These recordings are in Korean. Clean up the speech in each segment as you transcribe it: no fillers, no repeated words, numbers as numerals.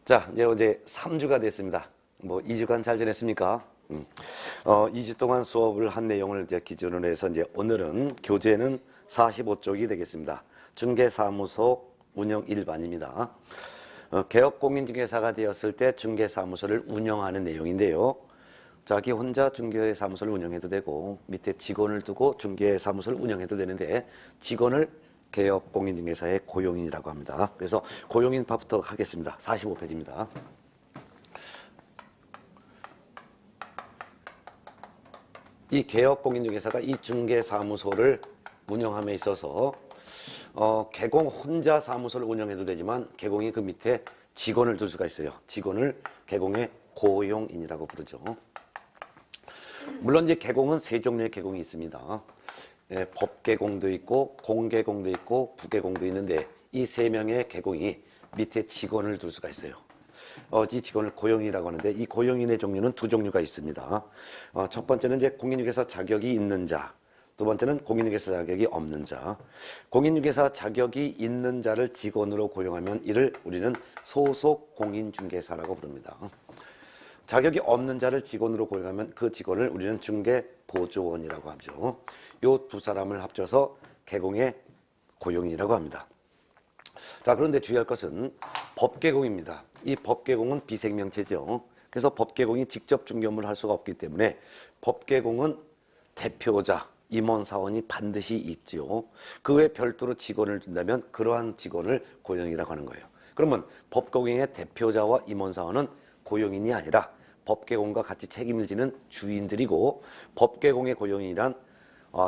자, 이제 어제 3주가 됐습니다. 뭐 2주간 잘 지냈습니까? 2주 동안 수업을 한 내용을 이제 기준으로 해서 이제 오늘은 교재는 45쪽이 되겠습니다. 중개사무소 운영 일반입니다. 개업공인중개사가 되었을 때 중개사무소를 운영하는 내용인데요. 자기 혼자 중개사무소를 운영해도 되고 밑에 직원을 두고 중개사무소를 운영해도 되는데 직원을 개업공인중개사의 고용인이라고 합니다. 그래서 고용인파부터 하겠습니다. 45페이지입니다. 이 개업공인중개사가 이 중개사무소를 운영함에 있어서 개공 혼자 사무소를 운영해도 되지만 개공이 그 밑에 직원을 둘 수가 있어요. 직원을 개공의 고용인이라고 부르죠. 물론 이제 개공은 세 종류의 개공이 있습니다. 법개공도 있고 공개공도 있고 부개공도 있는데 이 세 명의 개공이 밑에 직원을 둘 수가 있어요. 이 직원을 고용인이라고 하는데 이 고용인의 종류는 두 종류가 있습니다. 첫 번째는 이제 공인중개사 자격이 있는 자, 두 번째는 공인중개사 자격이 없는 자. 공인중개사 자격이 있는 자를 직원으로 고용하면 이를 우리는 소속 공인중개사라고 부릅니다. 자격이 없는 자를 직원으로 고용하면 그 직원을 우리는 중개보조원이라고 하죠. 이 두 사람을 합쳐서 개공의 고용인이라고 합니다. 자, 그런데 주의할 것은 법개공입니다. 이 법개공은 비생명체죠. 그래서 법개공이 직접 중개업무를 할 수가 없기 때문에 법개공은 대표자, 임원사원이 반드시 있죠. 그 외에 별도로 직원을 준다면 그러한 직원을 고용이라고 하는 거예요. 그러면 법개공의 대표자와 임원사원은 고용인이 아니라 법개공과 같이 책임을 지는 주인들이고 법개공의 고용인이란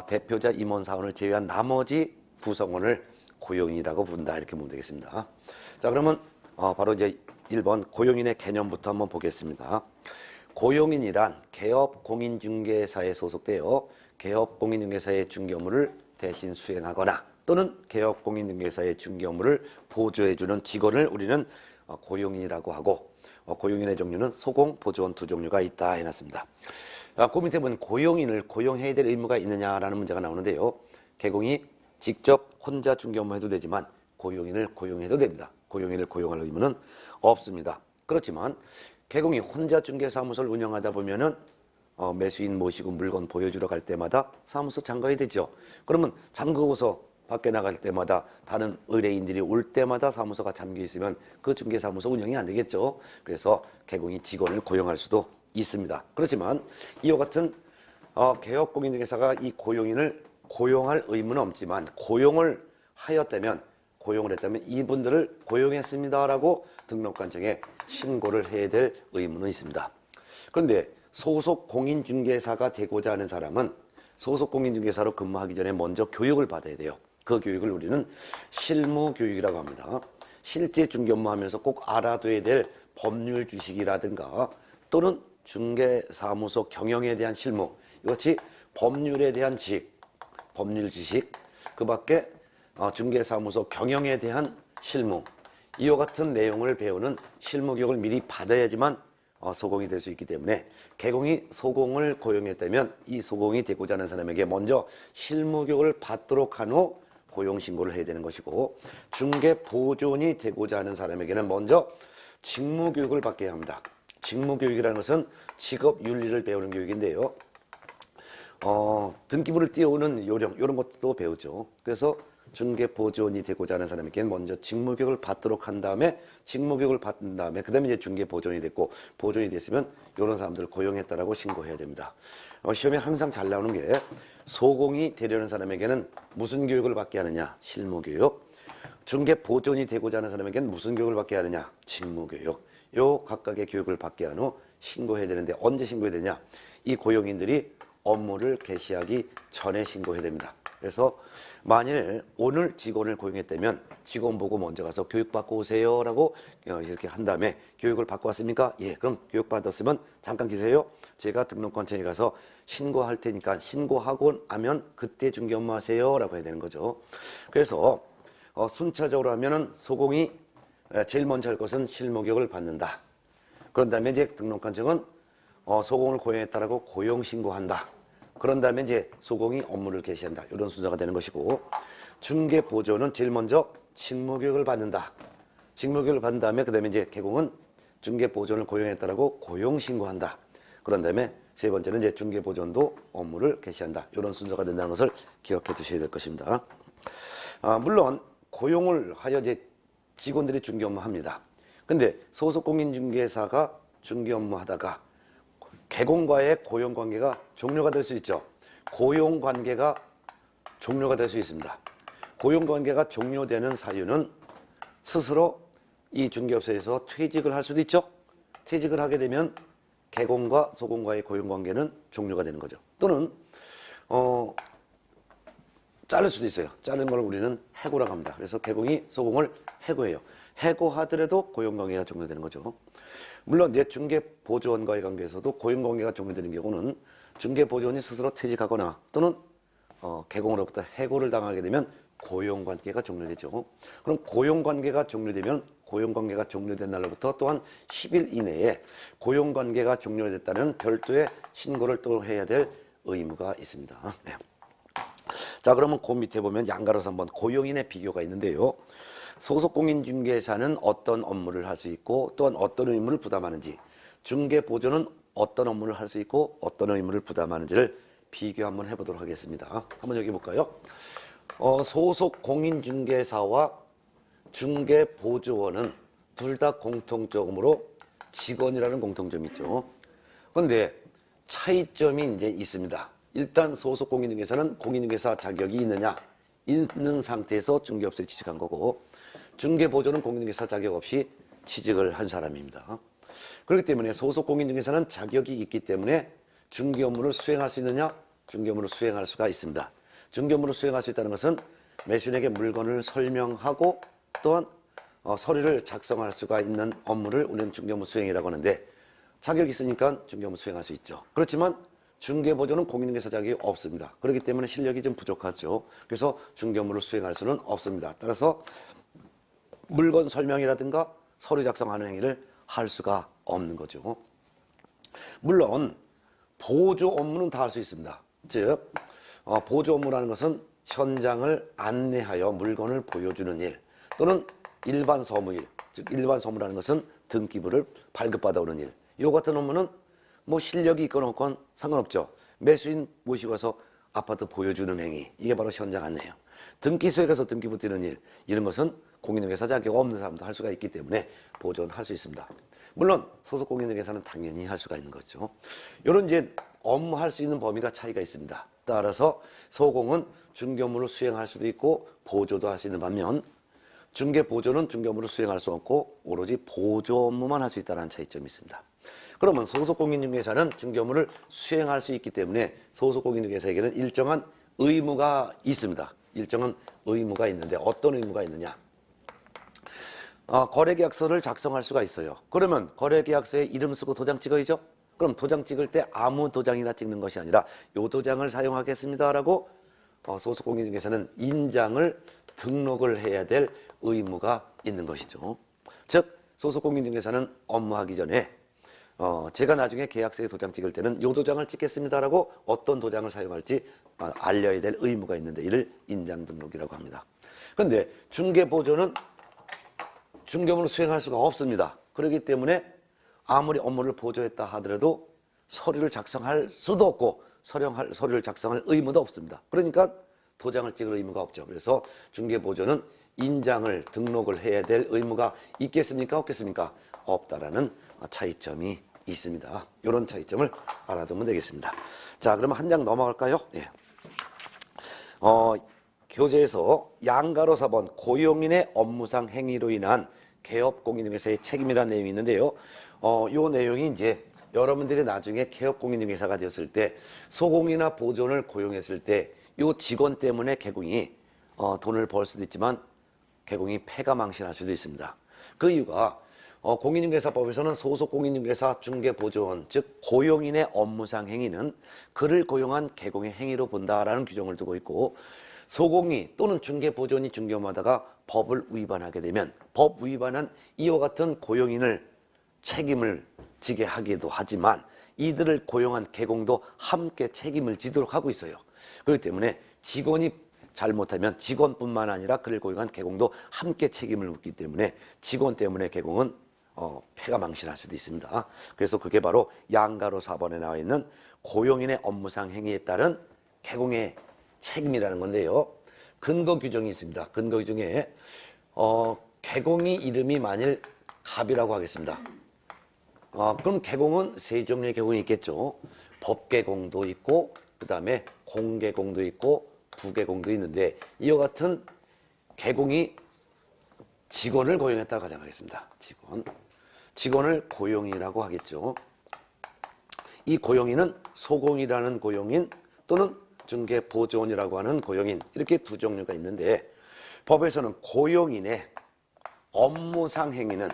대표자 임원사원을 제외한 나머지 구성원을 고용인이라고 부른다 이렇게 보면 되겠습니다. 자, 그러면 바로 이제 1번 고용인의 개념부터 한번 보겠습니다. 고용인이란 개업공인중개사에 소속되어 개업공인중개사의 중개업무를 대신 수행하거나 또는 개업공인중개사의 중개업무를 보조해주는 직원을 우리는 고용인이라고 하고 고용인의 종류는 소공, 보조원 두 종류가 있다 해놨습니다. 그 밑에 보면 고용인을 고용해야 될 의무가 있느냐라는 문제가 나오는데요. 개공이 직접 혼자 중개업무해도 되지만 고용인을 고용해도 됩니다. 고용인을 고용할 의무는 없습니다. 그렇지만 개공이 혼자 중개사무소를 운영하다 보면은 매수인 모시고 물건 보여주러 갈 때마다 사무소 잠가야 되죠. 그러면 잠그고서 밖에 나갈 때마다 다른 의뢰인들이 올 때마다 사무소가 잠겨 있으면 그 중개사무소 운영이 안 되겠죠. 그래서 개공이 직원을 고용할 수도 있습니다. 그렇지만 이와 같은 개업공인중개사가 이 고용인을 고용할 의무는 없지만 고용을 했다면 이분들을 고용했습니다라고 등록관청에 신고를 해야 될 의무는 있습니다. 그런데 소속 공인중개사가 되고자 하는 사람은 소속 공인중개사로 근무하기 전에 먼저 교육을 받아야 돼요. 그 교육을 우리는 실무교육이라고 합니다. 실제 중개업무하면서 꼭 알아둬야 될 법률 지식이라든가 또는 중개사무소 경영에 대한 실무, 이것이 법률에 대한 법률 지식, 그 밖에 중개사무소 경영에 대한 실무, 이와 같은 내용을 배우는 실무교육을 미리 받아야지만 소공이 될 수 있기 때문에 개공이 소공을 고용했다면 이 소공이 되고자 하는 사람에게 먼저 실무교육을 받도록 한 후 고용신고를 해야 되는 것이고 중개보조원이 되고자 하는 사람에게는 먼저 직무교육을 받게 합니다. 직무교육이라는 것은 직업윤리를 배우는 교육인데요. 등기부를 띄우는 요령 이런 것도 배우죠. 그래서 중개보조원이 되고자 하는 사람에게는 먼저 직무교육을 받도록 한 다음에 직무교육을 받은 다음에 그 다음에 이제 중개보조원이 됐고 보조원이 됐으면 이런 사람들을 고용했다라고 신고해야 됩니다. 시험에 항상 잘 나오는 게 소공이 되려는 사람에게는 무슨 교육을 받게 하느냐? 실무교육. 중개보조원이 되고자 하는 사람에게는 무슨 교육을 받게 하느냐? 직무교육. 요 각각의 교육을 받게 한 후 신고해야 되는데 언제 신고해야 되냐? 이 고용인들이 업무를 개시하기 전에 신고해야 됩니다. 그래서 만일 오늘 직원을 고용했다면 직원 보고 먼저 가서 교육받고 오세요 라고 이렇게 한 다음에 교육을 받고 왔습니까? 예, 그럼 교육받았으면 잠깐 기세요. 제가 등록관청에 가서 신고할 테니까 신고하고 나면 그때 중개업무 하세요 라고 해야 되는 거죠. 그래서 순차적으로 하면은 소공이 제일 먼저 할 것은 실무교육을 받는다. 그런 다음에 이제 등록관청은 소공을 고용했다라고 고용신고한다. 그런 다음에 이제 소공이 업무를 개시한다. 이런 순서가 되는 것이고 중개보조는 제일 먼저 직무교육을 받는다. 직무교육을 받은 다음에 그 다음에 이제 개공은 중개보존을 고용했다라고 고용신고한다. 그런 다음에 세 번째는 이제 중개보존도 업무를 개시한다. 이런 순서가 된다는 것을 기억해 두셔야 될 것입니다. 물론 고용을 하여 이제 직원들이 중개 업무 합니다. 근데 소속 공인중개사가 중개 업무 하다가 개공과의 고용 관계가 종료가 될 수 있죠. 고용 관계가 종료가 될 수 있습니다. 고용 관계가 종료되는 사유는 스스로 이 중개업소에서 퇴직을 할 수도 있죠. 퇴직을 하게 되면 개공과 소공과의 고용 관계는 종료가 되는 거죠. 또는 자를 수도 있어요. 자른 걸 우리는 해고라고 합니다. 그래서 개공이 소공을 해고해요. 해고하더라도 고용 관계가 종료되는 거죠. 물론 이제 중개보조원과의 관계에서도 고용 관계가 종료되는 경우는 중개보조원이 스스로 퇴직하거나 또는 개공으로부터 해고를 당하게 되면 고용 관계가 종료되죠. 그럼 고용 관계가 종료되면 고용 관계가 종료된 날로부터 또한 10일 이내에 고용 관계가 종료됐다는 별도의 신고를 또 해야 될 의무가 있습니다. 네. 자, 그러면 그 밑에 보면 양가로서 한번 고용인의 비교가 있는데요. 소속 공인중개사는 어떤 업무를 할 수 있고 또한 어떤 의무를 부담하는지, 중개보조는 어떤 업무를 할 수 있고 어떤 의무를 부담하는지를 비교 한번 해보도록 하겠습니다. 한번 여기 볼까요? 소속 공인중개사와 중개보조원은 둘 다 공통적으로 직원이라는 공통점이 있죠. 그런데 차이점이 이제 있습니다. 일단 소속 공인중개사는 공인중개사 자격이 있는 상태에서 중개업소에 취직한 거고, 중개보조는 공인중개사 자격 없이 취직을 한 사람입니다. 그렇기 때문에 소속 공인중개사는 자격이 있기 때문에 중개 업무를 수행할 수 있느냐? 중개 업무를 수행할 수가 있습니다. 중개 업무를 수행할 수 있다는 것은 매수인에게 물건을 설명하고 또한 서류를 작성할 수가 있는 업무를 우리는 중개 업무 수행이라고 하는데, 자격이 있으니까 중개 업무 수행할 수 있죠. 그렇지만 중개보조는 공인중개사 자격이 없습니다. 그렇기 때문에 실력이 좀 부족하죠. 그래서 중개 업무를 수행할 수는 없습니다. 따라서 물건 설명이라든가 서류 작성하는 행위를 할 수가 없는 거죠. 물론 보조 업무는 다 할 수 있습니다. 즉 보조 업무라는 것은 현장을 안내하여 물건을 보여주는 일, 또는 일반 서무일, 즉 일반 서무라는 것은 등기부를 발급받아 오는 일. 이 같은 업무는 뭐 실력이 있건 없건 상관없죠. 매수인 모시고 와서 아파트 보여주는 행위, 이게 바로 현장 안내예요. 등기소에 가서 등기부 띄는 일, 이런 것은 공인중개사 자격 없는 사람도 할 수가 있기 때문에 보조는 할 수 있습니다. 물론 소속 공인중개사는 당연히 할 수가 있는 거죠. 이런 이제 업무할 수 있는 범위가 차이가 있습니다. 따라서 소공은 중개 업무를 수행할 수도 있고 보조도 할 수 있는 반면, 중개보조는 중개 업무를 수행할 수 없고 오로지 보조 업무만 할 수 있다는 차이점이 있습니다. 그러면 소속 공인중개사는 중개 업무를 수행할 수 있기 때문에 소속 공인중개사에게는 일정한 의무가 있습니다. 일정한 의무가 있는데 어떤 의무가 있느냐? 거래계약서를 작성할 수가 있어요. 그러면 거래계약서에 이름 쓰고 도장 찍어야죠. 그럼 도장 찍을 때 아무 도장이나 찍는 것이 아니라 요 도장을 사용하겠습니다라고 소속 공인중개사는 인장을 등록을 해야 될 의무가 있는 것이죠. 즉 소속 공인중개사는 업무하기 전에 제가 나중에 계약서에 도장 찍을 때는 요 도장을 찍겠습니다라고 어떤 도장을 사용할지 알려야 될 의무가 있는데, 이를 인장 등록이라고 합니다. 그런데 중개보조는 중개업무를 수행할 수가 없습니다. 그렇기 때문에 아무리 업무를 보조했다 하더라도 서류를 작성할 수도 없고 서류를 작성할 의무도 없습니다. 그러니까 도장을 찍을 의무가 없죠. 그래서 중개보조는 인장을 등록을 해야 될 의무가 있겠습니까? 없겠습니까? 없다라는 차이점이 있습니다. 이런 차이점을 알아두면 되겠습니다. 자, 그러면 한 장 넘어갈까요? 예. 교재에서 양가로 4번 고용인의 업무상 행위로 인한 개업 공인중개사의 책임이라는 내용이 있는데요. 요 내용이 이제 여러분들이 나중에 개업 공인중개사가 되었을 때 소공이나 보존을 고용했을 때 요 직원 때문에 개공이 돈을 벌 수도 있지만 개공이 패가망신할 수도 있습니다. 그 이유가 공인중개사법에서는 소속 공인중개사 중개보조원, 즉 고용인의 업무상 행위는 그를 고용한 개공의 행위로 본다라는 규정을 두고 있고, 소공이 또는 중개보조원이 중개업무하다가 법을 위반하게 되면 법 위반한 이와 같은 고용인을 책임을 지게 하기도 하지만 이들을 고용한 개공도 함께 책임을 지도록 하고 있어요. 그렇기 때문에 직원이 잘못하면 직원뿐만 아니라 그를 고용한 개공도 함께 책임을 묻기 때문에 직원 때문에 개공은 폐가 망신할 수도 있습니다. 그래서 그게 바로 양가로 4번에 나와 있는 고용인의 업무상 행위에 따른 개공의 책임이라는 건데요. 근거 규정이 있습니다. 근거 규정에 개공이 이름이 만일 갑이라고 하겠습니다. 그럼 개공은 세 종류의 개공이 있겠죠. 법개공도 있고 그 다음에 공개공도 있고 부개공도 있는데 이와 같은 개공이 직원을 고용했다고 가정하겠습니다. 직원을 고용이라고 하겠죠. 이 고용인은 소공이라는 고용인 또는 중개보조원이라고 하는 고용인 이렇게 두 종류가 있는데 법에서는 고용인의 업무상 행위는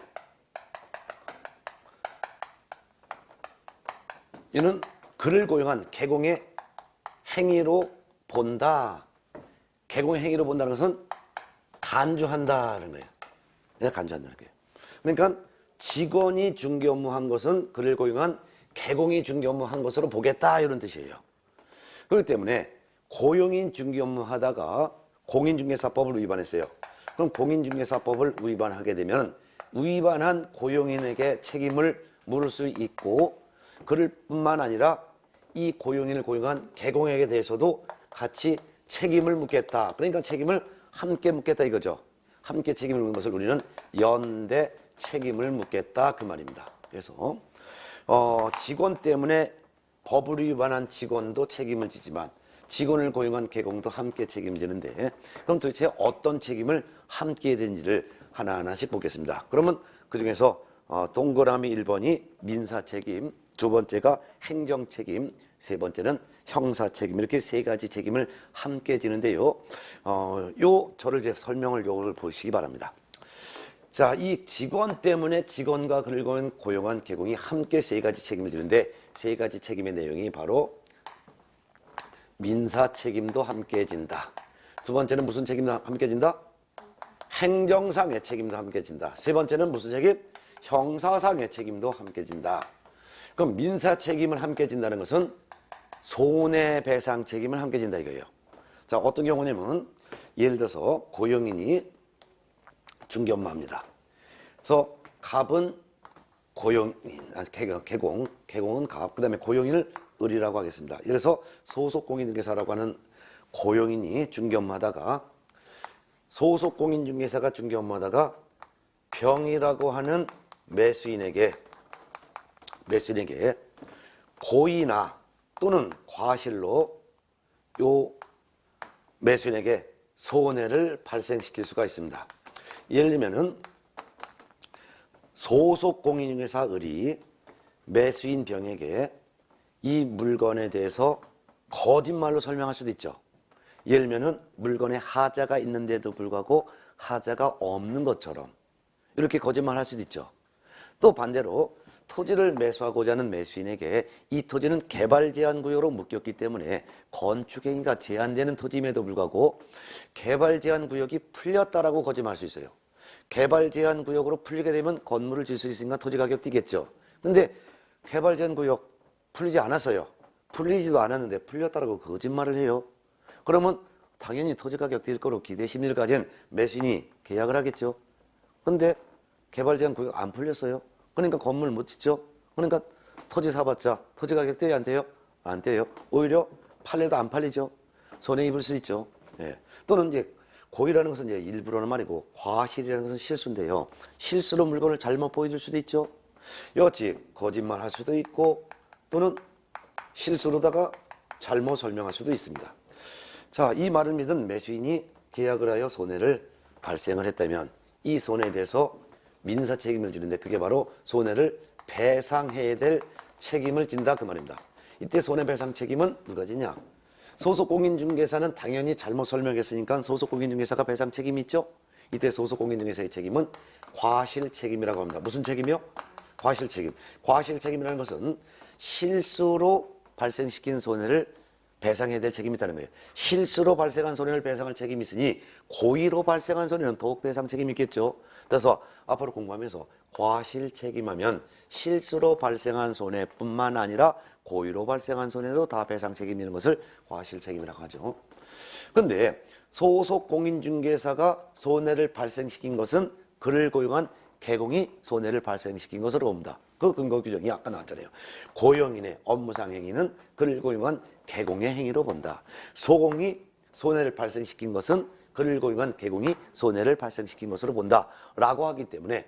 이는 그를 고용한 개공의 행위로 본다. 개공의 행위로 본다는 것은 간주한다는 거예요. 내가 간주한다는 거예요. 그러니까 직원이 중개 업무한 것은 그를 고용한 개공이 중개 업무한 것으로 보겠다 이런 뜻이에요. 그렇기 때문에 고용인 중개 업무하다가 공인중개사법을 위반했어요. 그럼 공인중개사법을 위반하게 되면 위반한 고용인에게 책임을 물을 수 있고 그를 뿐만 아니라 이 고용인을 고용한 개공에게 대해서도 같이 책임을 묻겠다. 그러니까 책임을 함께 묻겠다 이거죠. 함께 책임을 묻는 것을 우리는 연대 책임을 묻겠다 그 말입니다. 그래서 직원 때문에 법을 위반한 직원도 책임을 지지만 직원을 고용한 개공도 함께 책임지는데 그럼 도대체 어떤 책임을 함께 지는지를 하나하나씩 보겠습니다. 그러면 그중에서 동그라미 1번이 민사책임, 두 번째가 행정책임, 세 번째는 형사책임 이렇게 세 가지 책임을 함께 지는데요. 저를 이제 설명을 요걸 보시기 바랍니다. 자, 이 직원 때문에 직원과 그를 고용한 개공이 함께 세 가지 책임을 지는데 세 가지 책임의 내용이 바로 민사 책임도 함께 진다. 두 번째는 무슨 책임도 함께 진다? 행정상의 책임도 함께 진다. 세 번째는 무슨 책임? 형사상의 책임도 함께 진다. 그럼 민사 책임을 함께 진다는 것은 손해배상 책임을 함께 진다 이거예요. 자, 어떤 경우냐면 예를 들어서 고용인이 중개 업무합니다. 그래서 갑은 고용인, 개공은 갑, 그 다음에 고용인을 을이라고 하겠습니다. 예를 들어서 소속공인중개사라고 하는 고용인이 중개 업무하다가 소속공인중개사가 중개 업무하다가 병이라고 하는 매수인에게 고의나 또는 과실로 요 매수인에게 손해를 발생시킬 수가 있습니다. 예를 들면은 소속공인중개사 을이 매수인 병에게 이 물건에 대해서 거짓말로 설명할 수도 있죠. 예를 들면은 물건에 하자가 있는데도 불구하고 하자가 없는 것처럼 이렇게 거짓말할 수도 있죠. 또 반대로 토지를 매수하고자 하는 매수인에게 이 토지는 개발 제한 구역으로 묶였기 때문에 건축 행위가 제한되는 토지임에도 불구하고 개발 제한 구역이 풀렸다라고 거짓말할 수 있어요. 개발 제한 구역으로 풀리게 되면 건물을 질 수 있으니까 토지 가격 뛰겠죠. 근데 개발 제한 구역 풀리지 않았어요. 풀리지도 않았는데 풀렸다라고 거짓말을 해요. 그러면 당연히 토지 가격 뛸 거로 기대 심리를 가진 매수인이 계약을 하겠죠. 근데 개발 제한 구역 안 풀렸어요. 그러니까 건물 못 짓죠. 그러니까 토지 사봤자 토지 가격 떼요 안 떼요? 안 떼요. 오히려 팔려도 안 팔리죠. 손해 입을 수 있죠. 예. 또는 이제 고의라는 것은 이제 일부러는 말이고 과실이라는 것은 실수인데요. 실수로 물건을 잘못 보여줄 수도 있죠. 이같이 거짓말 할 수도 있고 또는 실수로다가 잘못 설명할 수도 있습니다. 자, 이 말을 믿은 매수인이 계약을 하여 손해를 발생을 했다면 이 손해에 대해서 민사 책임을 지는데 그게 바로 손해를 배상해야 될 책임을 진다 그 말입니다. 이때 손해배상 책임은 누가 지냐? 소속공인중개사는 당연히 잘못 설명했으니까 소속공인중개사가 배상 책임이 있죠. 이때 소속공인중개사의 책임은 과실책임이라고 합니다. 무슨 책임이요? 과실책임. 과실책임이라는 것은 실수로 발생시킨 손해를 배상해야 될 책임이 있다는 거예요. 실수로 발생한 손해를 배상할 책임이 있으니 고의로 발생한 손해는 더욱 배상 책임이 있겠죠. 그래서 앞으로 공부하면서 과실책임하면 실수로 발생한 손해뿐만 아니라 고의로 발생한 손해도 다 배상 책임이 있는 것을 과실책임이라고 하죠. 그런데 소속공인중개사가 손해를 발생시킨 것은 그를 고용한 개공이 손해를 발생시킨 것으로 봅니다. 그 근거 규정이 아까 나왔잖아요. 고용인의 업무상 행위는 그를 고용한 개공의 행위로 본다. 소공이 손해를 발생시킨 것은 그를 고용한 개공이 손해를 발생시킨 것으로 본다 라고 하기 때문에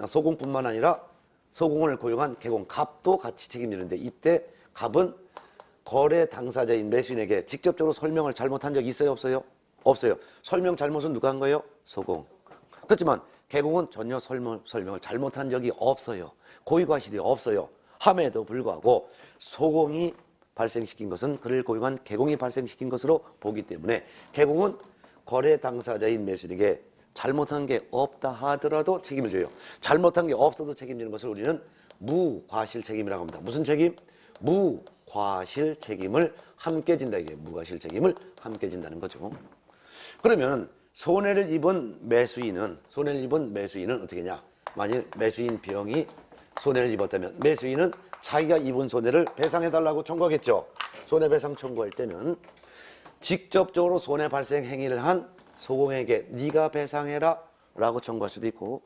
소공뿐만 아니라 소공을 고용한 개공, 갑도 같이 책임지는데, 이때 갑은 거래 당사자인 매수인에게 직접적으로 설명을 잘못한 적이 있어요, 없어요? 없어요. 설명 잘못은 누가 한 거예요? 소공. 그렇지만 개공은 전혀 설명을 잘못한 적이 없어요. 고의과실이 없어요. 함에도 불구하고 소공이 발생시킨 것은 그를 고용한 개공이 발생시킨 것으로 보기 때문에 개공은 거래 당사자인 매수인에게 잘못한 게 없다 하더라도 책임을 져요. 잘못한 게 없어도 책임지는 것을 우리는 무과실 책임이라고 합니다. 무슨 책임? 무과실 책임을 함께 진다. 이게 무과실 책임을 함께 진다는 거죠. 그러면 손해를 입은 매수인은 어떻게 하냐? 만일 매수인 B형이 손해를 입었다면 매수인은 자기가 입은 손해를 배상해달라고 청구하겠죠. 손해배상 청구할 때는 직접적으로 손해 발생 행위를 한 소공에게 네가 배상해라 라고 청구할 수도 있고,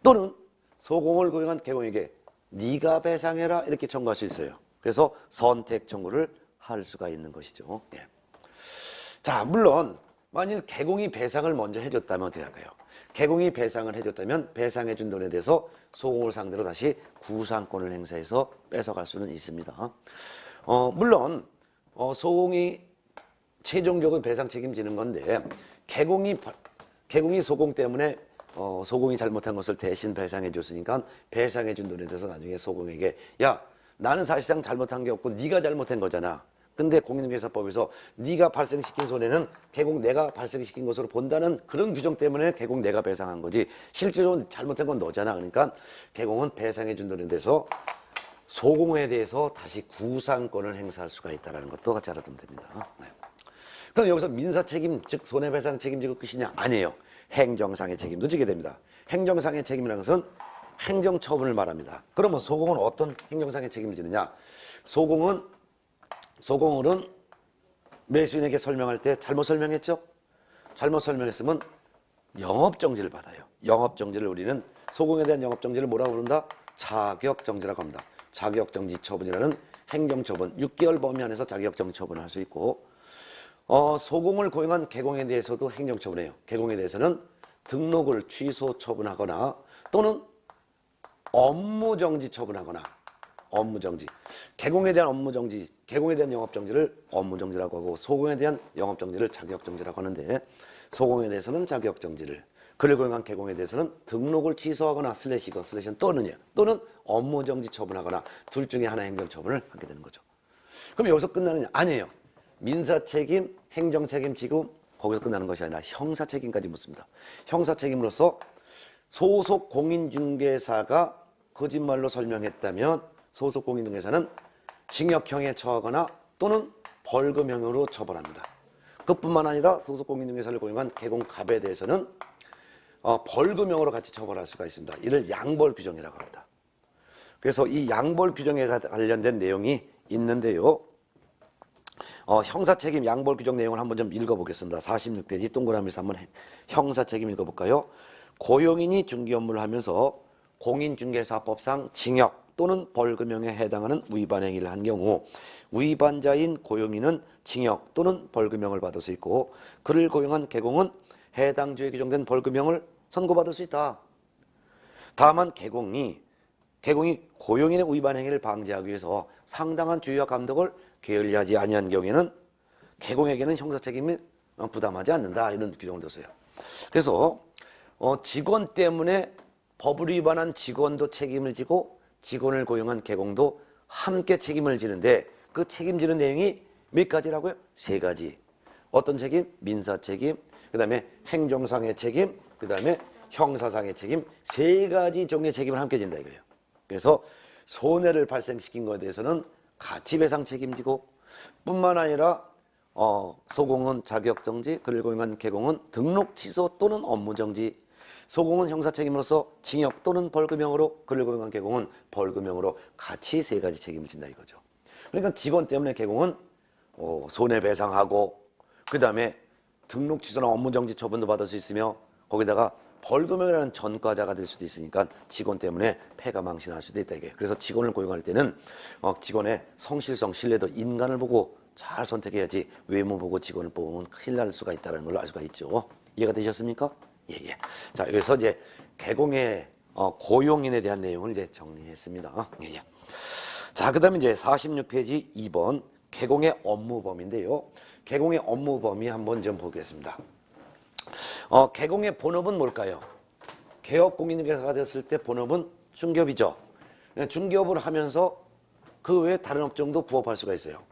또는 소공을 고용한 개공에게 네가 배상해라 이렇게 청구할 수 있어요. 그래서 선택 청구를 할 수가 있는 것이죠. 예. 자, 물론 만일 개공이 배상을 먼저 해줬다면 어떻게 할까요? 개공이 배상을 해줬다면 배상해준 돈에 대해서 소공을 상대로 다시 구상권을 행사해서 뺏어갈 수는 있습니다. 물론 소공이 최종적으로 배상 책임지는 건데, 개공이 소공 때문에 소공이 잘못한 것을 대신 배상해 줬으니까 배상해 준 돈에 대해서 나중에 소공에게 야, 나는 사실상 잘못한 게 없고 네가 잘못한 거잖아. 근데 공인중개사법에서 네가 발생시킨 손해는 개공 내가 발생시킨 것으로 본다는 그런 규정 때문에 개공 내가 배상한 거지 실제로 잘못한 건 너잖아. 그러니까 개공은 배상해 준 돈에 대해서 소공에 대해서 다시 구상권을 행사할 수가 있다는 것도 같이 알아두면 됩니다. 네. 그럼 여기서 민사 책임, 즉 손해배상 책임지고 끝이냐? 아니에요. 행정상의 책임도 지게 됩니다. 행정상의 책임이라는 것은 행정처분을 말합니다. 그러면 소공은 어떤 행정상의 책임을 지느냐? 소공은 매수인에게 설명할 때 잘못 설명했죠? 잘못 설명했으면 영업정지를 받아요. 영업정지를 우리는 소공에 대한 영업정지를 뭐라고 부른다? 자격정지라고 합니다. 자격정지 처분이라는 행정처분, 6개월 범위 안에서 자격정지 처분을 할 수 있고, 소공을 고용한 개공에 대해서도 행정처분해요. 개공에 대해서는 등록을 취소 처분하거나 또는 업무정지 처분하거나, 업무정지. 개공에 대한 업무정지, 개공에 대한 영업정지를 업무정지라고 하고, 소공에 대한 영업정지를 자격정지라고 하는데, 소공에 대해서는 자격정지를, 그를 고용한 개공에 대해서는 등록을 취소하거나 슬래시는 또는 업무정지 처분하거나 둘 중에 하나의 행정처분을 하게 되는 거죠. 그럼 여기서 끝나느냐? 아니에요. 민사책임, 행정책임 지금 거기서 끝나는 것이 아니라 형사책임까지 묻습니다. 형사책임으로서 소속 공인중개사가 거짓말로 설명했다면 소속 공인중개사는 징역형에 처하거나 또는 벌금형으로 처벌합니다. 그뿐만 아니라 소속 공인중개사를 고용한 개공갑에 대해서는 벌금형으로 같이 처벌할 수가 있습니다. 이를 양벌 규정이라고 합니다. 그래서 이 양벌 규정에 관련된 내용이 있는데요. 형사책임 양벌 규정 내용을 한번 좀 읽어보겠습니다. 46페이지 동그라미에서 한번 형사책임 읽어볼까요? 고용인이 중개 업무를 하면서 공인중개사법상 징역 또는 벌금형에 해당하는 위반 행위를 한 경우 위반자인 고용인은 징역 또는 벌금형을 받을 수 있고, 그를 고용한 개공은 해당 주에 규정된 벌금형을 선고받을 수 있다. 다만 개공이 고용인의 위반 행위를 방지하기 위해서 상당한 주의와 감독을 게을리하지 아니한 경우에는 개공에게는 형사책임을 부담하지 않는다. 이런 규정을 뒀어요. 그래서 직원 때문에 법을 위반한 직원도 책임을 지고 직원을 고용한 개공도 함께 책임을 지는데, 그 책임지는 내용이 몇 가지라고요? 3가지. 어떤 책임? 민사책임, 그 다음에 행정상의 책임, 그 다음에 형사상의 책임, 3가지 종류의 책임을 함께 진다 이거예요. 그래서 손해를 발생시킨 것에 대해서는 가치배상 책임지고, 뿐만 아니라 소공은 자격정지, 그를 고용한 개공은 등록 취소 또는 업무정지, 소공은 형사책임으로서 징역 또는 벌금형으로, 그를 고용한 개공은 벌금형으로 같이 3가지 책임을 진다 이거죠. 그러니까 직원 때문에 개공은 손해배상하고, 그 다음에 등록 취소나 업무정지 처분도 받을 수 있으며, 거기다가 벌금형이라는 전과자가 될 수도 있으니까 직원 때문에 폐가 망신할 수도 있다 이게. 그래서 직원을 고용할 때는 직원의 성실성, 신뢰도, 인간을 보고 잘 선택해야지 외모 보고 직원을 뽑으면 큰일 날 수가 있다는 걸 알 수가 있죠. 이해가 되셨습니까? 예, 예. 자, 여기서 이제 개공의 고용인에 대한 내용을 이제 정리했습니다. 예, 예. 자, 그 다음에 이제 46페이지 2번 개공의 업무 범위인데요. 개공의 업무 범위 한번 좀 보겠습니다. 개공의 본업은 뭘까요? 개업공인중개사가 됐을 때 본업은 중개업이죠. 중개업을 하면서 그 외에 다른 업종도 부업할 수가 있어요.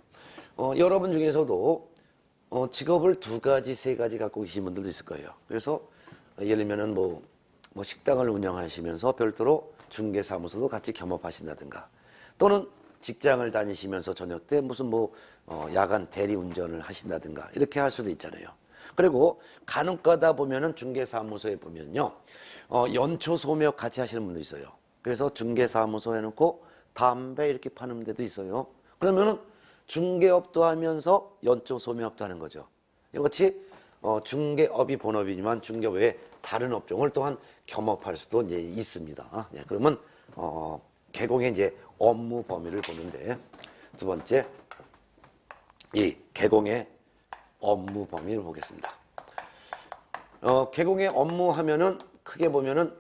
여러분 중에서도 직업을 2가지, 3가지 갖고 계신 분들도 있을 거예요. 그래서 예를 들면은 뭐 식당을 운영하시면서 별도로 중개사무소도 같이 겸업하신다든가, 또는 직장을 다니시면서 저녁 때 무슨 야간 대리 운전을 하신다든가 이렇게 할 수도 있잖아요. 그리고 간혹 가다 보면은 중개사무소에 보면요, 연초 소매업 같이 하시는 분도 있어요. 그래서 중개사무소 해놓고 담배 이렇게 파는 데도 있어요. 그러면은 중개업도 하면서 연초 소매업도 하는 거죠. 이같이 중개업이 본업이지만 중개업 외에 다른 업종을 또한 겸업할 수도 이제 있습니다. 예, 그러면 개공의 이제 업무 범위를 보는데, 두 번째 이 개공의 업무 범위를 보겠습니다. 개공의 업무 하면은 크게 보면은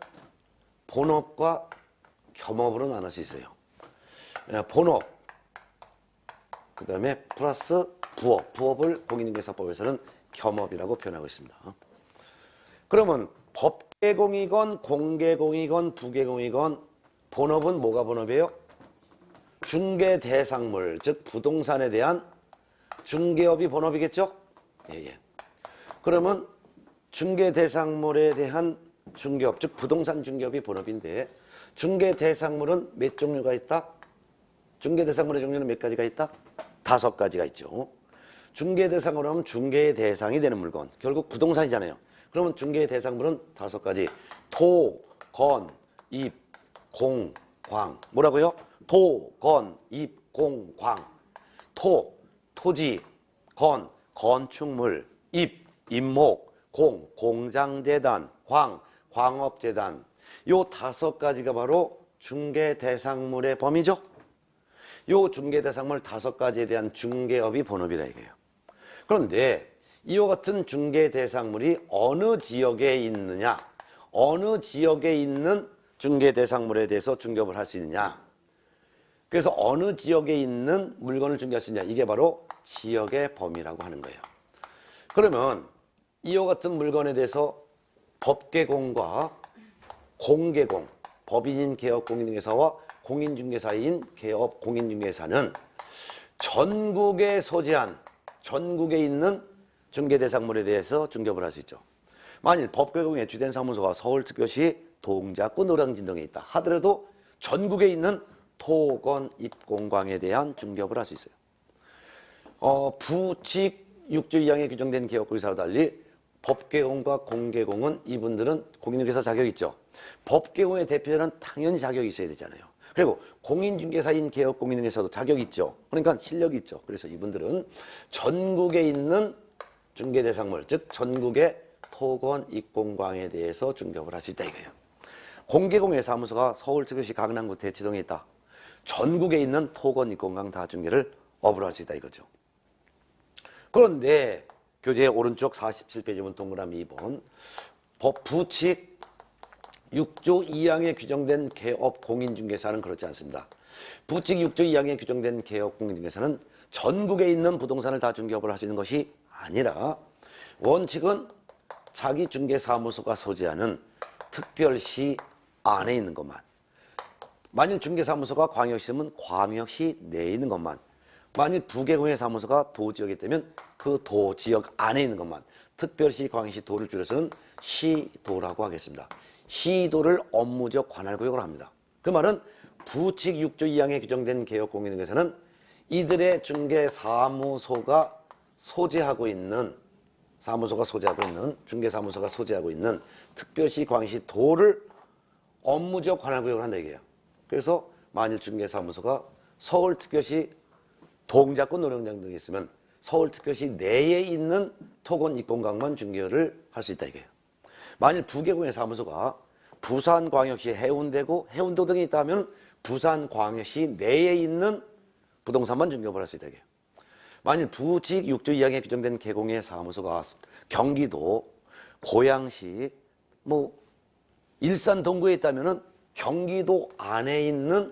본업과 겸업으로 나눌 수 있어요. 본업, 그 다음에 플러스 부업. 부업을 공인중개사법에서는 겸업이라고 표현하고 있습니다. 그러면 법개공이건 공개공이건 부개공이건 본업은 뭐가 본업이에요? 중개대상물, 즉 부동산에 대한 중개업이 본업이겠죠? 예, 예. 그러면 중개대상물에 대한 중개업, 즉 부동산 중개업이 본업인데, 중개대상물은 몇 종류가 있다? 중개대상물의 종류는 몇 가지가 있다? 5가지가 있죠. 중개대상으로 하면 중개의 대상이 되는 물건, 결국 부동산이잖아요. 그러면 중개의 대상물은 5가지. 토, 건, 입, 공, 광. 뭐라고요? 토, 건, 입, 공, 광. 토, 토지. 건, 건축물. 입, 입목. 공, 공장재단. 광, 광업재단. 요 5가지가 바로 중개대상물의 범위죠. 요 중개대상물 5가지에 대한 중개업이 본업이라 이거예요. 그런데 이와 같은 중개대상물이 어느 지역에 있느냐, 어느 지역에 있는 중개대상물에 대해서 중개업을 할 수 있느냐, 그래서 어느 지역에 있는 물건을 중개할 수 있느냐, 이게 바로 지역의 범위라고 하는 거예요. 그러면 이와 같은 물건에 대해서 법개공과 공개공, 법인인 개업공인중개사와 공인중개사인 개업 공인중개사는 전국에 소재한, 전국에 있는 중개대상물에 대해서 중개업을 할 수 있죠. 만일 법개공에 주된 사무소가 서울특별시 동작구 노량진동에 있다 하더라도 전국에 있는 토건 입공광에 대한 중개업을 할 수 있어요. 부칙 6조 2항에 규정된 개업공인사와 달리 법개공과 공개공은 이분들은 공인중개사 자격이 있죠. 법개공의 대표자는 당연히 자격이 있어야 되잖아요. 그리고 공인중개사인 개업공인중개사도 자격이 있죠. 그러니까 실력이 있죠. 그래서 이분들은 전국에 있는 중개대상물, 즉 전국의 토건 입공광에 대해서 중개업을 할 수 있다 이거예요. 공개공의 사무소가 서울특별시 강남구 대치동에 있다. 전국에 있는 토건 입공광 다 중개를 업으로 할 수 있다 이거죠. 그런데 교재 오른쪽 47페이지 보면 동그라미 2번 법 부칙 6조 2항에 규정된 개업 공인중개사는 그렇지 않습니다. 부칙 6조 2항에 규정된 개업 공인중개사는 전국에 있는 부동산을 다 중개업을 할 수 있는 것이 아니라 원칙은 자기 중개사무소가 소재하는 특별시 안에 있는 것만, 만일 중개사무소가 광역시면 광역시 내에 있는 것만, 만일 부개공의 사무소가 도지역이 되면 그 도지역 안에 있는 것만, 특별시, 광역시, 도를 줄여서는 시도라고 하겠습니다. 시도를 업무적 관할구역으로 합니다. 그 말은 부칙 6조 2항에 규정된 개업공인중개사는 이들의 중개사무소가 소재하고 있는, 중개사무소가 소재하고 있는 특별시, 광역시, 도를 업무적 관할구역으로 한다 이게요. 그래서 만일 중개사무소가 서울특별시 동작구 노량진 등에 있으면 서울특별시 내에 있는 토건 입공광만 중개를 할 수 있다 이거예요. 만일 부계공의 사무소가 부산광역시 해운대구, 해운도 등에 있다면 부산광역시 내에 있는 부동산만 중개업을 할 수 있다. 만일 부직 6조 2항에 규정된 계공의 사무소가 경기도, 고양시, 일산 동구에 있다면 경기도 안에 있는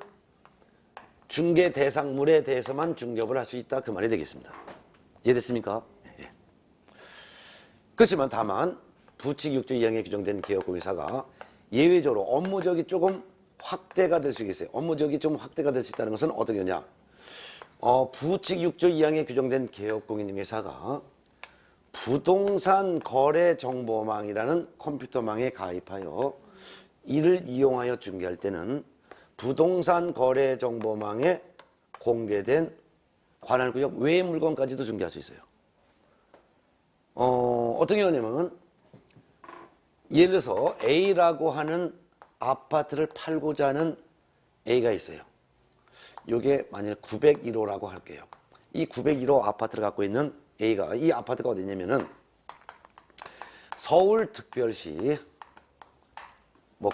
중개 대상물에 대해서만 중개업을 할 수 있다. 그 말이 되겠습니다. 이해됐습니까? 예. 그렇지만 다만 부칙 6조 2항에 규정된 개업공인사가 예외적으로 업무적이 조금 확대가 될 수 있어요. 업무적이 좀 확대가 될 수 있다는 것은 어떻게 하냐? 부칙 6조 2항에 규정된 개업공인중개사가 부동산 거래 정보망이라는 컴퓨터망에 가입하여 이를 이용하여 중개할 때는 부동산 거래 정보망에 공개된 관할구역 외의 물건까지도 중개할 수 있어요. 어떤 경우냐면 예를 들어서 A라고 하는 아파트를 팔고자 하는 A가 있어요. 이게 만일 901호라고 할게요. 이 901호 아파트를 갖고 있는 A가, 이 아파트가 어디냐면은 서울특별시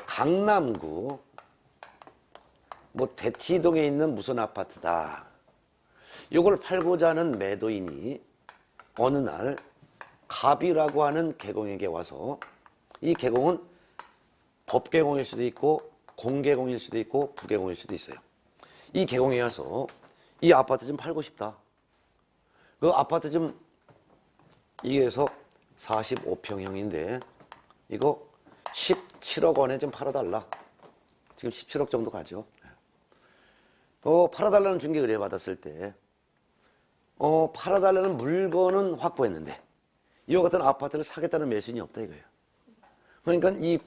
강남구 대치동에 있는 무슨 아파트다. 이걸 팔고자 하는 매도인이 어느 날 갑이라고 하는 계공에게 와서, 이 계공은 법계공일 수도 있고 공계공일 수도 있고 부계공일 수도 있어요. 이 계공에 와서 이 아파트 좀 팔고 싶다. 그 아파트 좀, 이게서 45평형인데 이거 17억 원에 좀 팔아달라. 지금 17억 정도 가죠. 팔아달라는 중개 의뢰 받았을 때 팔아달라는 물건은 확보했는데 이와 같은 아파트를 사겠다는 매수인이 없다 이거예요. 그러니까 이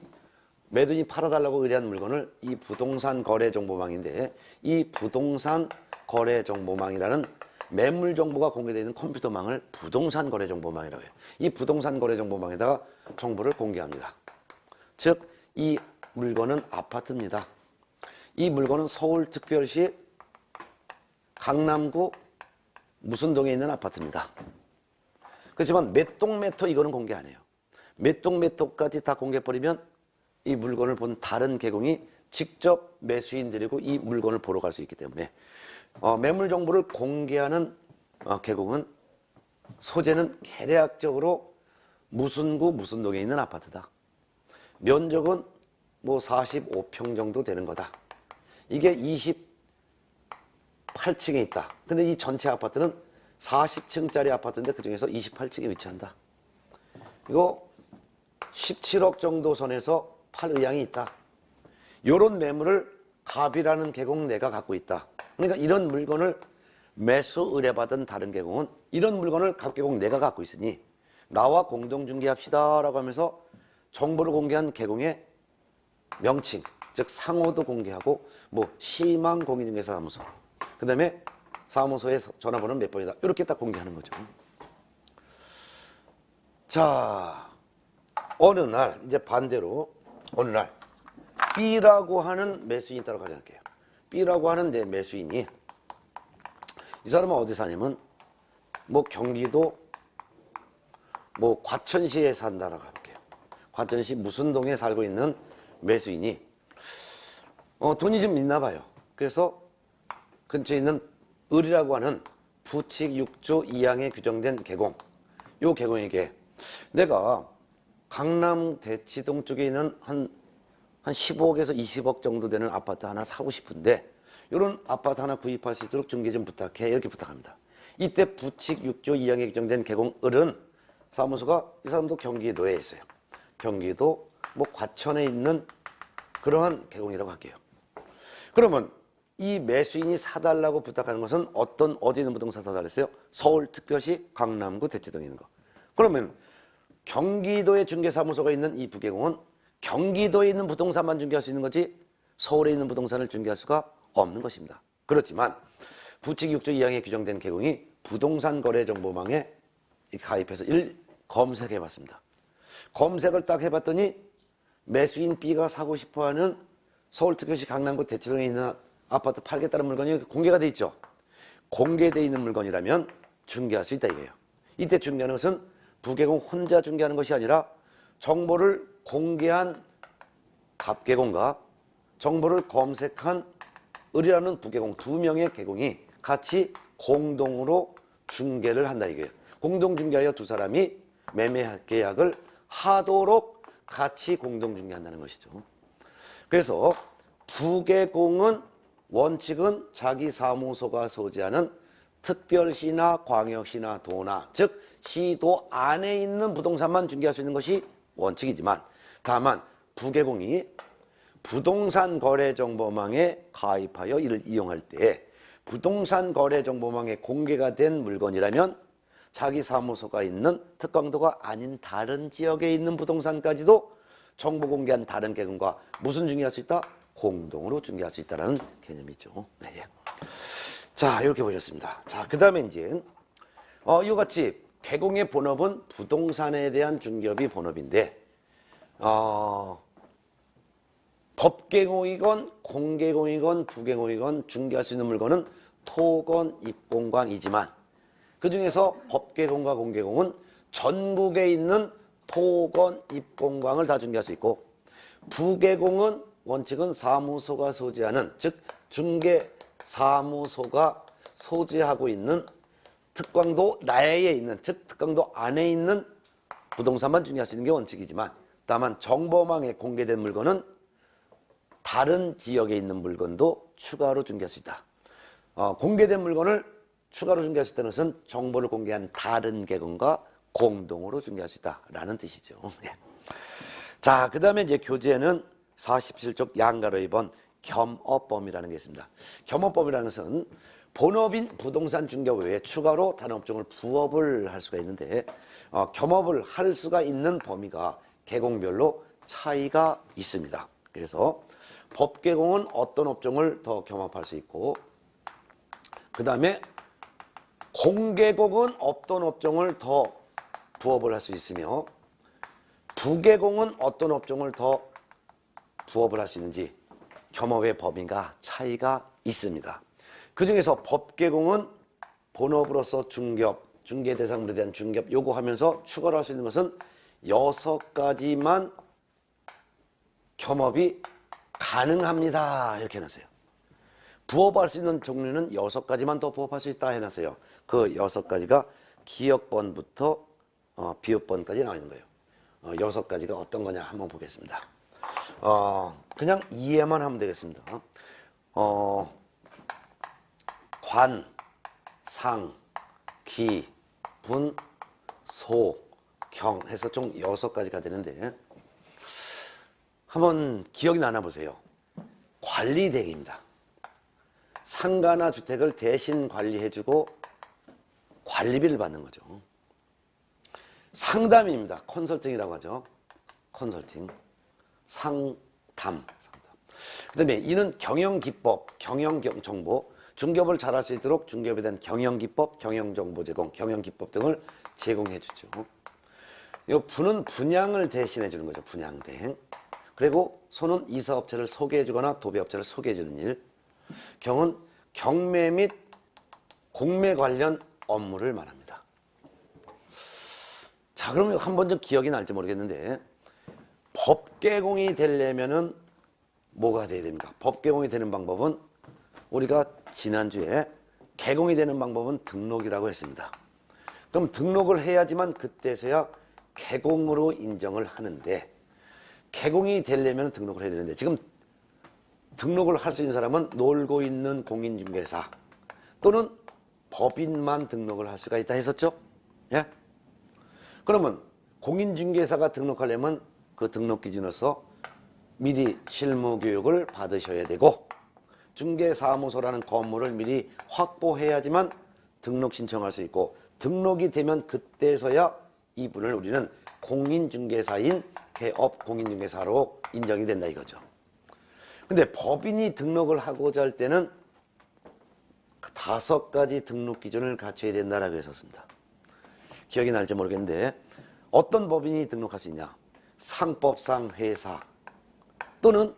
매도인이 팔아달라고 의뢰한 물건을 이 부동산 거래 정보망인데, 이 부동산 거래 정보망이라는 매물 정보가 공개되어 있는 컴퓨터망을 부동산 거래 정보망이라고 해요. 이 부동산 거래 정보망에다가 정보를 공개합니다. 즉, 이 물건은 아파트입니다. 이 물건은 서울특별시 강남구 무슨 동에 있는 아파트입니다. 그렇지만 몇 동 몇 호 이거는 공개 안 해요. 몇 동 몇 호까지 다 공개해버리면 이 물건을 본 다른 계공이 직접 매수인 데리고 이 물건을 보러 갈 수 있기 때문에 매물 정보를 공개하는 계공은 소재는 개략적으로 무슨 구 무슨 동에 있는 아파트다. 면적은 45평 정도 되는 거다. 이게 28층에 있다. 근데 이 전체 아파트는 40층짜리 아파트인데 그중에서 28층에 위치한다. 이거 17억 정도 선에서 팔 의향이 있다. 이런 매물을 갑이라는 계공 내가 갖고 있다. 그러니까 이런 물건을 매수 의뢰받은 다른 계공은 이런 물건을 갑계공 내가 갖고 있으니 나와 공동중개합시다 라고 하면서 정보를 공개한 계공의 명칭, 즉 상호도 공개하고 시망 공인중개사 사무소, 그 다음에 사무소의 전화번호는 몇 번이다, 이렇게 딱 공개하는 거죠. 자, 어느 날 이제 반대로 어느 날 B라고 하는 매수인이 있다고 가정할게요. B라고 하는 내 매수인이, 이 사람은 어디 사냐면 경기도 과천시에 산다라고 할게요. 과천시 무슨 동에 살고 있는 매수인이 돈이 좀 있나 봐요. 그래서 근처에 있는 을이라고 하는 부칙 6조 2항에 규정된 계공, 요 계공에게 내가 강남 대치동 쪽에 있는 한 15억에서 20억 정도 되는 아파트 하나 사고 싶은데 이런 아파트 하나 구입할 수 있도록 중개 좀 부탁해, 이렇게 부탁합니다. 이때 부칙 6조 2항에 규정된 계공 을은 사무소가, 이 사람도 경기도에 있어요. 경기도 과천에 있는 그러한 계공이라고 할게요. 그러면 이 매수인이 사달라고 부탁하는 것은 어디 있는 부동산 사달라 했어요? 서울특별시 강남구 대치동에 있는 거. 그러면 경기도에 중개사무소가 있는 이 부계공은 경기도에 있는 부동산만 중개할 수 있는 거지 서울에 있는 부동산을 중개할 수가 없는 것입니다. 그렇지만 부칙 6조 2항에 규정된 계공이 부동산 거래 정보망에 가입해서 검색해 봤습니다. 검색을 딱 해봤더니 매수인 B가 사고 싶어하는 서울특별시 강남구 대치동에 있는 아파트 팔겠다는 물건이 공개가 돼 있죠. 공개되어 있는 물건이라면 중개할 수 있다 이거예요. 이때 중개하는 것은 부계공 혼자 중개하는 것이 아니라 정보를 공개한 갑개공과 정보를 검색한 을이라는 부개공 두 명의 개공이 같이 공동으로 중개를 한다 이거예요. 공동 중개하여 두 사람이 매매 계약을 하도록 같이 공동 중개한다는 것이죠. 그래서 부개공은 원칙은 자기 사무소가 소지하는 특별시나 광역시나 도나 즉 시도 안에 있는 부동산만 중개할 수 있는 것이 원칙이지만 다만 부개공이 부동산 거래 정보망에 가입하여 이를 이용할 때 부동산 거래 정보망에 공개가 된 물건이라면 자기 사무소가 있는 특강도가 아닌 다른 지역에 있는 부동산까지도 정보 공개한 다른 계층과 무슨 중개할 수 있다? 공동으로 중개할 수 있다는 개념이죠. 네. 자, 이렇게 보셨습니다. 자, 그 다음에 이제 이와 같이 개공의 본업은 부동산에 대한 중개업이 본업인데 법개공이건 공개공이건 부개공이건 중개할 수 있는 물건은 토건, 입공광이지만 그 중에서 법개공과 공개공은 전국에 있는 토건, 입공광을 다 중개할 수 있고 부개공은 원칙은 사무소가 소지하는 즉 중개사무소가 소지하고 있는 특강도 내에 있는 즉 특강도 안에 있는 부동산만 중개할 수 있는 게 원칙이지만 다만 정보망에 공개된 물건은 다른 지역에 있는 물건도 추가로 중개할 수 있다. 공개된 물건을 추가로 중개할 수 있다는 것은 정보를 공개한 다른 계층과 공동으로 중개할 수 있다라는 뜻이죠. 자, 그 다음에 이제 교재에는 47쪽 양가로 2번 겸업범이라는 게 있습니다. 겸업범이라는 것은 본업인 부동산 중개업 외에 추가로 다른 업종을 부업을 할 수가 있는데 겸업을 할 수가 있는 범위가 계공별로 차이가 있습니다. 그래서 법계공은 어떤 업종을 더 겸업할 수 있고 그 다음에 공계공은 어떤 업종을 더 부업을 할 수 있으며 부계공은 어떤 업종을 더 부업을 할 수 있는지 겸업의 범위가 차이가 있습니다. 그 중에서 법계공은 본업으로서 중개업, 중개 대상물에 대한 중개업 요구하면서 추가로 할 수 있는 것은 6가지만 겸업이 가능합니다. 이렇게 해놨어요. 부업할 수 있는 종류는 6가지만 더 부업할 수 있다 해놨어요. 그 6가지가 기역번부터 비읍번까지 나와 있는 거예요. 6가지가 어떤 거냐 한번 보겠습니다. 그냥 이해만 하면 되겠습니다. 관, 상, 기, 분, 소, 경 해서 총 6가지가 되는데 한번 기억이 나나 보세요. 관리대행입니다. 상가나 주택을 대신 관리해주고 관리비를 받는 거죠. 상담입니다. 컨설팅이라고 하죠. 컨설팅. 상담. 그 다음에 이는 경영기법, 경영정보, 중개업을 잘할 수 있도록 중개업에 대한 경영기법, 경영정보 제공, 경영기법 등을 제공해 주죠. 이 분은 분양을 대신해 주는 거죠. 분양대행. 그리고 소는 이사업체를 소개해 주거나 도배업체를 소개해 주는 일. 경은 경매 및 공매 관련 업무를 말합니다. 자, 그러면 한 번 좀 기억이 날지 모르겠는데 법계공이 되려면은 뭐가 돼야 됩니까? 법계공이 되는 방법은 우리가 지난주에 계공이 되는 방법은 등록이라고 했습니다. 그럼 등록을 해야지만 그때서야 계공으로 인정을 하는데 계공이 되려면 등록을 해야 되는데 지금 등록을 할 수 있는 사람은 놀고 있는 공인중개사 또는 법인만 등록을 할 수가 있다 했었죠? 예? 그러면 공인중개사가 등록하려면 그 등록 기준으로서 미리 실무 교육을 받으셔야 되고 중개사무소라는 건물을 미리 확보해야지만 등록 신청할 수 있고 등록이 되면 그때서야 이분을 우리는 공인중개사인 개업 공인중개사로 인정이 된다 이거죠. 근데 법인이 등록을 하고자 할 때는 5가지 등록 기준을 갖춰야 된다라고 했었습니다. 기억이 날지 모르겠는데 어떤 법인이 등록할 수 있냐? 상법상 회사 또는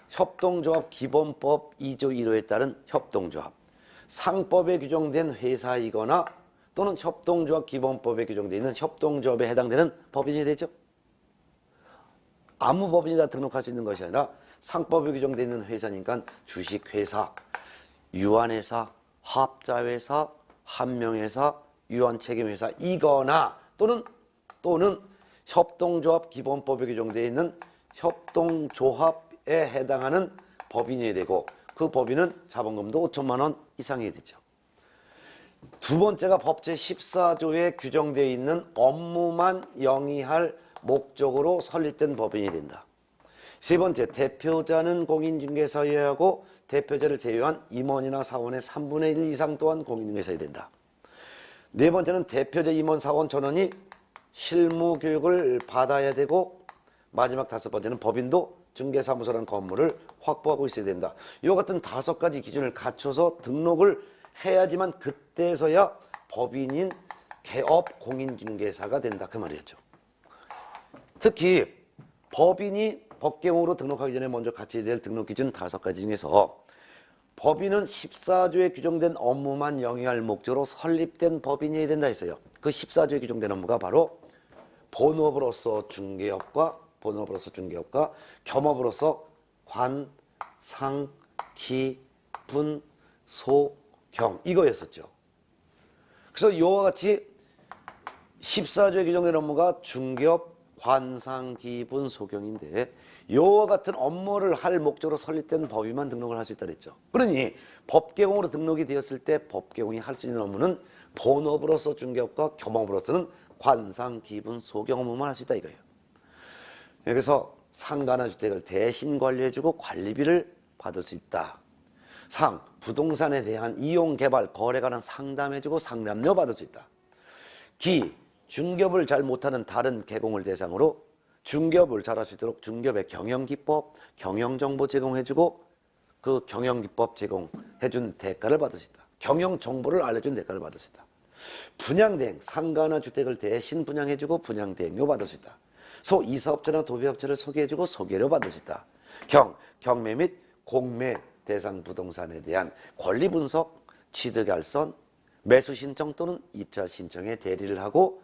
협동조합 기본법 2조 1호에 따른 협동조합, 상법에 규정된 회사이거나 또는 협동조합 기본법에 규정되어 있는 협동조합에 해당되는 법인이 되죠. 아무 법인이다 등록할 수 있는 것이 아니라 상법에 규정되어 있는 회사니까 주식회사, 유한회사, 합자회사, 한명회사, 유한책임회사 이거나 또는 협동조합 기본법에 규정되어 있는 협동조합에 해당하는 법인이 되고 그 법인은 자본금도 5천만 원 이상이 되죠. 두 번째가 법 제14조에 규정되어 있는 업무만 영위할 목적으로 설립된 법인이 된다. 세 번째, 대표자는 공인중개사여야 하고 대표자를 제외한 임원이나 사원의 3분의 1 이상 또한 공인중개사여야 된다. 네 번째는 대표자, 임원, 사원 전원이 실무 교육을 받아야 되고 마지막 다섯 번째는 법인도 중개사무소라는 건물을 확보하고 있어야 된다. 이와 같은 5가지 기준을 갖춰서 등록을 해야지만 그때서야 법인인 개업 공인중개사가 된다. 그 말이었죠. 특히 법인이 법계공으로 등록하기 전에 먼저 갖춰야 될 등록 기준 5가지 중에서 법인은 14조에 규정된 업무만 영위할 목적으로 설립된 법인이어야 된다 했어요. 그 14조에 규정된 업무가 바로 본업으로서 중개업과 겸업으로서 관, 상, 기, 분, 소, 경 이거였었죠. 그래서 이와 같이 14조에 규정된 업무가 중개업, 관상, 기분, 소경인데 이와 같은 업무를 할 목적으로 설립된 법인만 등록을 할 수 있다 그랬죠. 그러니 법계공으로 등록이 되었을 때 법계공이 할 수 있는 업무는 본업으로서 중개업과 겸업으로서는 관상, 기분, 소경 업무만 할 수 있다 이거예요. 그래서 상가나 주택을 대신 관리해주고 관리비를 받을 수 있다. 상, 부동산에 대한 이용, 개발, 거래에 관한 상담해주고 상담료 받을 수 있다. 기, 중개업을 잘 못하는 다른 개공을 대상으로 중개업을 잘할 수 있도록 중개업의 경영기법, 경영정보 제공해주고 그 경영기법 제공해준 대가를 받을 수 있다. 경영정보를 알려준 대가를 받을 수 있다. 분양대행, 상가나 주택을 대신 분양해주고 분양대행료 받을 수 있다. 소, 이사업체나 도배업체를 소개해주고 소개료 받을 수 있다. 경매 및 공매 대상 부동산에 대한 권리 분석, 취득 알선, 매수 신청 또는 입찰 신청에 대리를 하고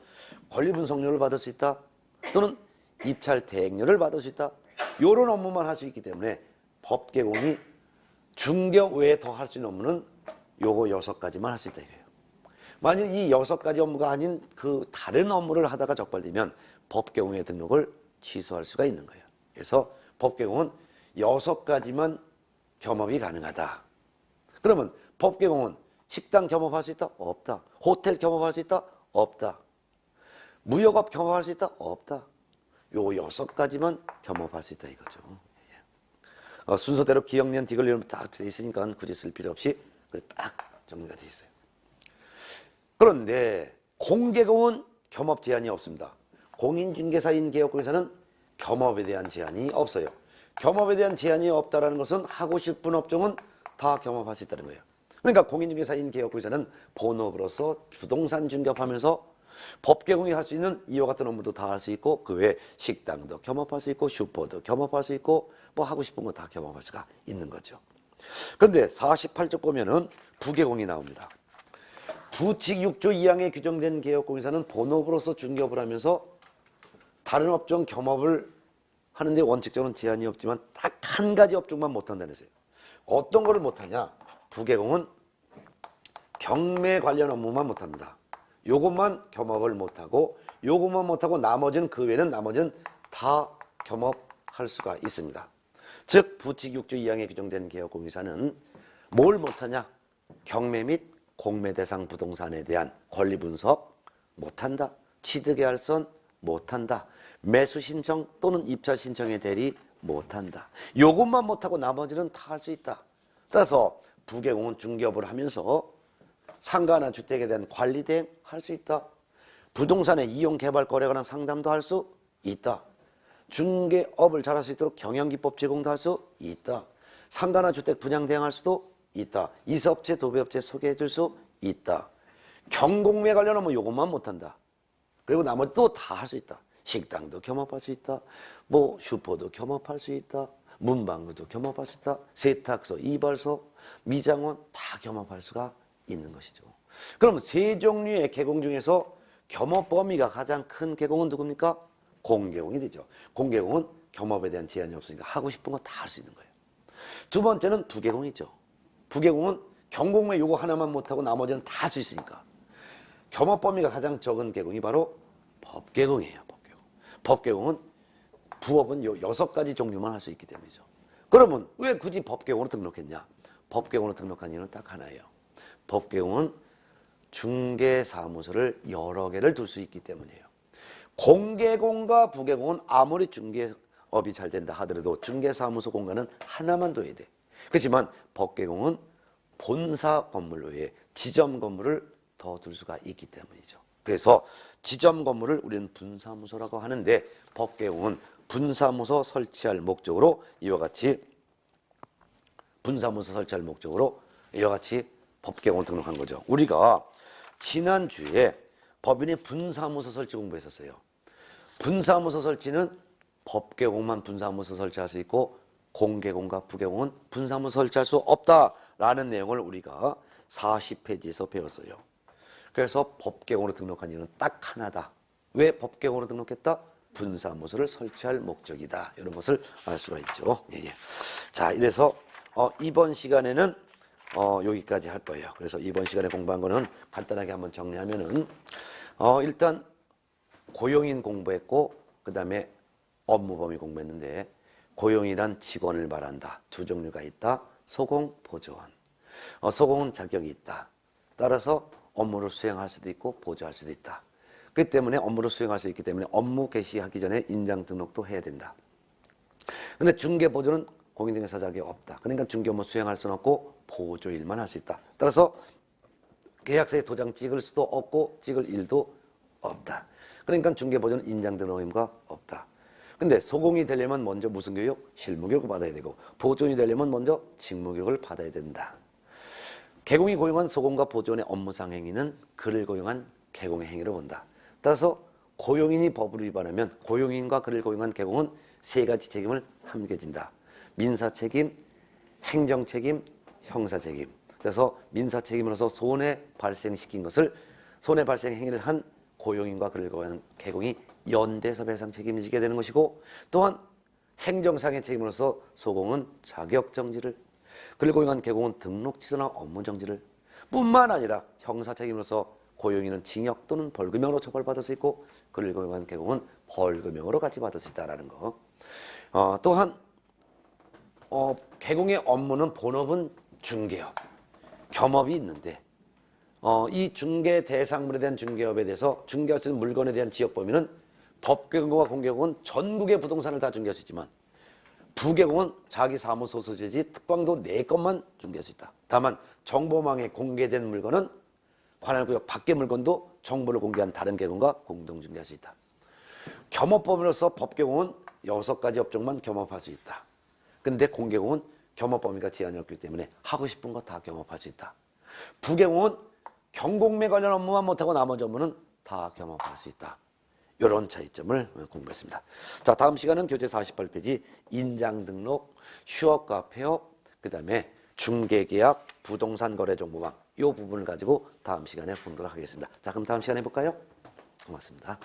권리 분석료를 받을 수 있다. 또는 입찰 대행료를 받을 수 있다. 이런 업무만 할 수 있기 때문에 법계공이 중개업 외에 더 할 수 있는 업무는 요거 6가지만 할 수 있다 이래요. 만약 이 6가지 업무가 아닌 그 다른 업무를 하다가 적발되면 법계공의 등록을 취소할 수가 있는 거예요. 그래서 법계공은 6가지만 겸업이 가능하다. 그러면 법계공은 식당 겸업할 수 있다? 없다. 호텔 겸업할 수 있다? 없다. 무역업 겸업할 수 있다? 없다. 요 6가지만 겸업할 수 있다 이거죠. 순서대로 기억년, 디귿 이름 딱 돼 있으니까 굳이 쓸 필요 없이 딱 정리가 돼 있어요. 그런데 공개공은 겸업 제한이 없습니다. 공인중개사인 개업공사는 겸업에 대한 제한이 없어요. 겸업에 대한 제한이 없다는 것은 하고 싶은 업종은 다 겸업할 수 있다는 거예요. 그러니까 공인중개사인 개업공사는 본업으로서 부동산 중개업하면서 법계공이 할 수 있는 이와 같은 업무도 다 할 수 있고 그 외에 식당도 겸업할 수 있고 슈퍼도 겸업할 수 있고 뭐 하고 싶은 거 다 겸업할 수가 있는 거죠. 그런데 48쪽 보면은 부계공이 나옵니다. 부칙 6조 2항에 규정된 개업공사는 본업으로서 중개업을 하면서 다른 업종 겸업을 하는데 원칙적으로는 제한이 없지만 딱 한 가지 업종만 못한다는 거예요. 어떤 거를 못하냐? 부계공은 경매 관련 업무만 못합니다. 요것만 겸업을 못하고 요것만 못하고 나머지는 그 외에는 나머지는 다 겸업할 수가 있습니다. 즉 부칙 6조 2항에 규정된 개업공사는 뭘 못하냐? 경매 및 공매 대상 부동산에 대한 권리 분석 못한다. 취득 알선 못한다. 매수 신청 또는 입찰 신청에 대리 못한다. 요것만 못하고 나머지는 다 할 수 있다. 따라서 부계공은 중개업을 하면서 상가나 주택에 대한 관리 대행 할 수 있다. 부동산의 이용 개발 거래에 관한 상담도 할 수 있다. 중개업을 잘할 수 있도록 경영기법 제공도 할 수 있다. 상가나 주택 분양 대행할 수도 있다. 이사업체, 도배업체 소개해 줄 수 있다. 경공매 관련 업무 요것만 못한다. 그리고 나머지 또 다 할 수 있다. 식당도 겸업할 수 있다. 뭐 슈퍼도 겸업할 수 있다. 문방구도 겸업할 수 있다. 세탁소, 이발소, 미장원 다 겸업할 수가 있는 것이죠. 그럼 세 종류의 계공 중에서 겸업 범위가 가장 큰 계공은 누굽니까? 공계공이 되죠. 공계공은 겸업에 대한 제한이 없으니까 하고 싶은 거 다 할 수 있는 거예요. 두 번째는 부계공이죠. 부계공은 경공매 요거 하나만 못하고 나머지는 다 할 수 있으니까. 겸업 범위가 가장 적은 계공이 바로 법계공이에요. 법계공. 법계공은 부업은 요 6가지 종류만 할 수 있기 때문이죠. 그러면 왜 굳이 법계공으로 등록했냐? 법계공으로 등록한 이유는 딱 하나예요. 법계공은 중개사무소를 여러 개를 둘 수 있기 때문이에요. 공계공과 부계공은 아무리 중개업이 잘 된다 하더라도 중개사무소 공간은 하나만 둬야 돼. 그렇지만 법계공은 본사 건물 외에 지점 건물을 더 둘 수가 있기 때문이죠. 그래서 지점 건물을 우리는 분사무소라고 하는데 법계공은 분사무소 설치할 목적으로 이와 같이 법계공을 등록한 거죠. 우리가 지난주에 법인의 분사무소 설치 공부했었어요. 분사무소 설치는 법계공만 분사무소 설치할 수 있고 공계공과 부계공은 분사무소 설치할 수 없다라는 내용을 우리가 40페이지에서 배웠어요. 그래서 법계공으로 등록한 이유는 딱 하나다. 왜 법계공으로 등록했다? 분사무소를 설치할 목적이다. 이런 것을 알 수가 있죠. 예. 자, 이래서 이번 시간에는 여기까지 할 거예요. 그래서 이번 시간에 공부한 거는 간단하게 한번 정리하면은 일단 고용인 공부했고 그 다음에 업무범위 공부했는데 고용이란 직원을 말한다. 두 종류가 있다. 소공, 보조원. 소공은 자격이 있다. 따라서 업무를 수행할 수도 있고 보조할 수도 있다. 그렇기 때문에 업무를 수행할 수 있기 때문에 업무 개시하기 전에 인장 등록도 해야 된다. 근데 중개 보조는 공인중개사 자격이 없다. 그러니까 중개 업무 수행할 수는 없고 보조 일만 할 수 있다. 따라서 계약서에 도장 찍을 수도 없고 찍을 일도 없다. 그러니까 중개 보조는 인장 등록 의무가 없다. 근데 소공이 되려면 먼저 무슨 교육? 실무교육을 받아야 되고 보조원이 되려면 먼저 직무교육을 받아야 된다. 계공이 고용한 소공과 보조원의 업무상 행위는 그를 고용한 계공의 행위로 본다. 따라서 고용인이 법을 위반하면 고용인과 그를 고용한 계공은 3가지 책임을 함께 진다. 민사책임, 행정책임, 형사책임. 그래서 민사책임으로서 손해 발생시킨 것을 손해 발생 행위를 한 고용인과 그를 고용한 계공이 연대서 배상 책임을 지게 되는 것이고 또한 행정상의 책임으로서 소공은 자격정지를 그를 고용한 계공은 등록 취소나 업무 정지를 뿐만 아니라 형사 책임으로서 고용인은 징역 또는 벌금형으로 처벌받을 수 있고 그를 고용한 계공은 벌금형으로 같이 받을 수 있다는 거. 또한 계공의 업무는 본업은 중개업, 겸업이 있는데 이 중개 대상물에 대한 중개업에 대해서 중개할 수 있는 물건에 대한 지역 범위는 법계공과 공계공은 전국의 부동산을 다 중개할 수 있지만 부계공은 자기 사무소 소재지 특광도 4건만 중개할 수 있다. 다만 정보망에 공개된 물건은 관할구역 밖의 물건도 정보를 공개한 다른 계공과 공동 중개할 수 있다. 겸업범위로서 법계공은 6가지 업종만 겸업할 수 있다. 근데 공계공은 겸업 범위가 제한이 없기 때문에 하고 싶은 거 다 겸업할 수 있다. 부계공은 경공매 관련 업무만 못하고 나머지 업무는 다 겸업할 수 있다. 이런 차이점을 공부했습니다. 자, 다음 시간은 교재 48페이지 인장등록, 휴업과 폐업, 그 다음에 중개계약, 부동산거래정보망 이 부분을 가지고 다음 시간에 보도록 하겠습니다. 자, 그럼 다음 시간에 볼까요? 고맙습니다.